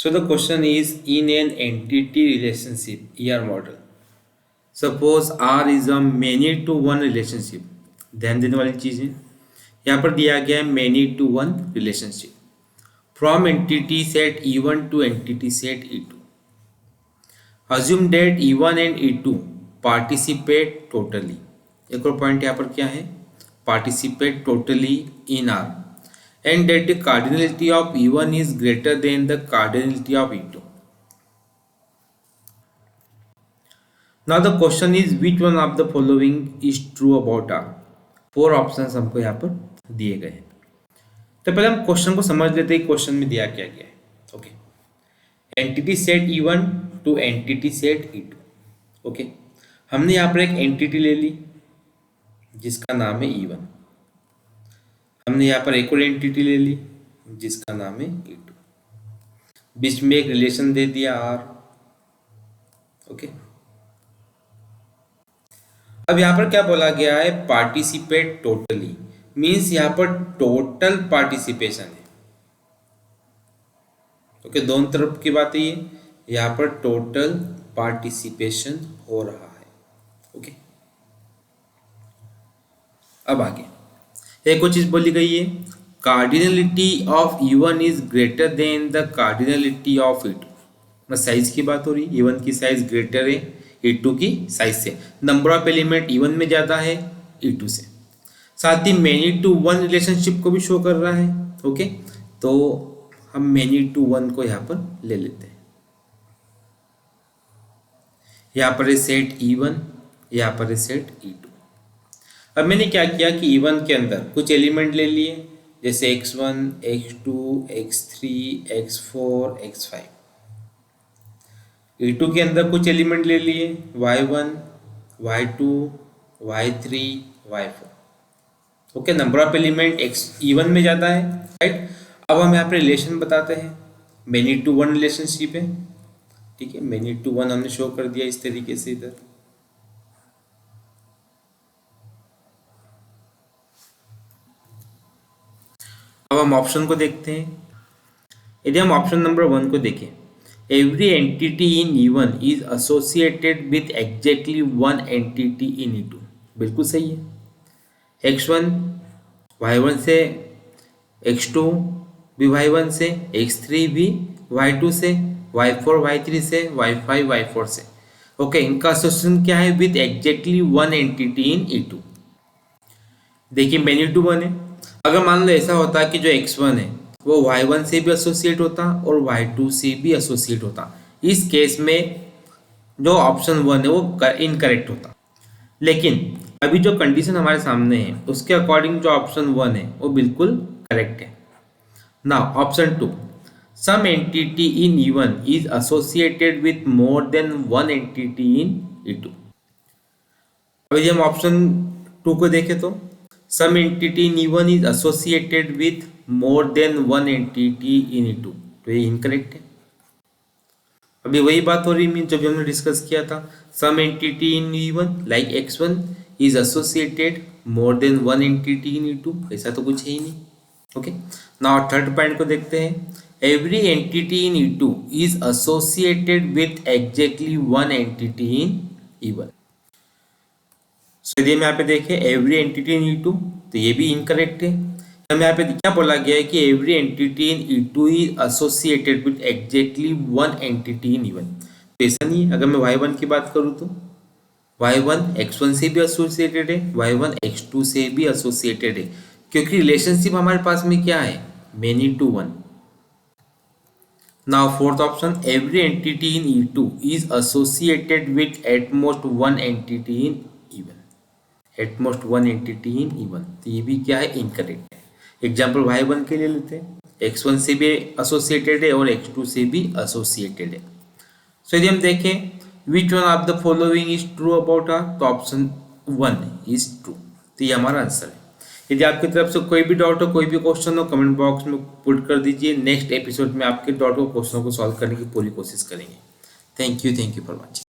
So the question is, in an entity relationship ER model, suppose R is a many to one relationship. ध्यान देने वाली चीज है, यहाँ पर दिया गया है many to one relationship from entity set E1 to entity set E2. Assume that E1 and E2 participate totally. एक और पॉइंट यहाँ पर क्या है, participate totally in R, and that the cardinality of E1 is greater than the cardinality of E2. Now the question is, which one of the following is true about R? 4 options हमको यहाँ पर दिए गए हैं. तो पहले हम question को समझ लेते हैं, क्वेश्चन में दिया क्या गया है. Okay, entity set E1 to entity set E2. Okay, हमने यहाँ पर एक एंटिटी ले ली जिसका नाम है E1. हमने यहाँ पर एक और एंटिटी ले ली जिसका नाम है E2. बीच में एक रिलेशन दे दिया R. ओके, अब यहाँ पर क्या बोला गया है, पार्टिसिपेट टोटली, मीन्स यहाँ पर टोटल पार्टिसिपेशन है. ओके, दोनों तरफ की बात है ये, यहाँ पर टोटल पार्टिसिपेशन हो रहा है. ओके, अब आगे एक और चीज बोली गई है, cardinality of E1 is greater than the cardinality of E2. Size की बात हो रही है, E1 की साइज ग्रेटर है E2 की साइज से. नंबर ऑफ एलिमेंट E1 में ज़्यादा है E2 से. साथ ही मैनी टू वन रिलेशनशिप को भी शो कर रहा है. ओके, तो हम मैनी टू वन को यहाँ पर ले लेते हैं. यहाँ पर है सेट E1, यहाँ पर है सेट E2. अब मैंने क्या किया कि E1 के अंदर कुछ एलिमेंट ले लिए, जैसे x1, x2, x3, x4, x5. E2 के अंदर कुछ एलिमेंट ले लिए, y1, y2, y3, y4. Okay, number of element E1 में ज़्यादा है, राइट. अब हम यहाँ पे रिलेशन बताते हैं, मैनी टू वन रिलेशनशिप है. ठीक है, मैनी टू वन हमने शो कर दिया इस तरीके से इधर. अब हम ऑप्शन को देखते हैं. यदि हम ऑप्शन नंबर 1 को देखें, every entity in E1 is associated with exactly one entity in E2. बिल्कुल सही है. x1 y1 से, x2 भी y1 से, x3 भी y2 से, y4 y3 से, y5 y4 से. ओके, इनका एसोसिएशन क्या है, with exactly one entity in E2. देखिए मैनी टू वन है. अगर मान लो ऐसा होता कि जो x1 है वो y1 से भी एसोसिएट होता और y2 से भी एसोसिएट होता, इस केस में जो ऑप्शन 1 है वो इनकरेक्ट होता. लेकिन अभी जो कंडीशन हमारे सामने है उसके अकॉर्डिंग जो ऑप्शन 1 है वो बिल्कुल करेक्ट है. Now option 2, some entity in E1 is associated with more than one entity in E2. अभी हम ऑप्शन 2 को देखें तो, some entity in E1 is associated with more than one entity in E2. तो ये इनकरेक्ट है. अभी वही बात हो रही है जब हमने डिस्कस किया था, some entity in E1 like x1 is associated more than one entity in E2. ऐसा तो कुछ है ही नहीं. ओके, नाउ थर्ड पॉइंट को देखते हैं, every entity in E2 is associated with exactly one entity in E1. यदि हम यहाँ पे देखें एवरी एंटिटी इन E2, तो ये भी इनकरेक्ट है. हम यहाँ पे क्या बोला गया है कि every entity in E2 is associated with exactly one entity in E1. तो ऐसा नहीं है. अगर मैं y1 की बात करूँ तो y1 x1 से भी एसोसिएटेड है, y1 x2 से भी एसोसिएटेड है, क्योंकि रिलेशनशिप हमारे पास में क्या है, many to one. Now fourth option, every entity in E2 is associated with at most one entity in E1. At most one entity in E1, तो ये भी क्या है, इनकरेक्ट है. एग्जाम्पल y1 के लिए लेते हैं, x1 से भी एसोसिएटेड है और x2 से भी एसोसिएटेड है. सो यदि हम देखें which one of the following is true about R, तो ऑप्शन 1 इज ट्रू. तो ये हमारा आंसर है. यदि आपकी तरफ से कोई भी डाउट हो, कोई भी क्वेश्चन हो, कमेंट बॉक्स में पुट कर दीजिए. नेक्स्ट एपिसोड में आपके डाउट को, क्वेश्चनों को सॉल्व करने की पूरी कोशिश करेंगे. Thank you for watching.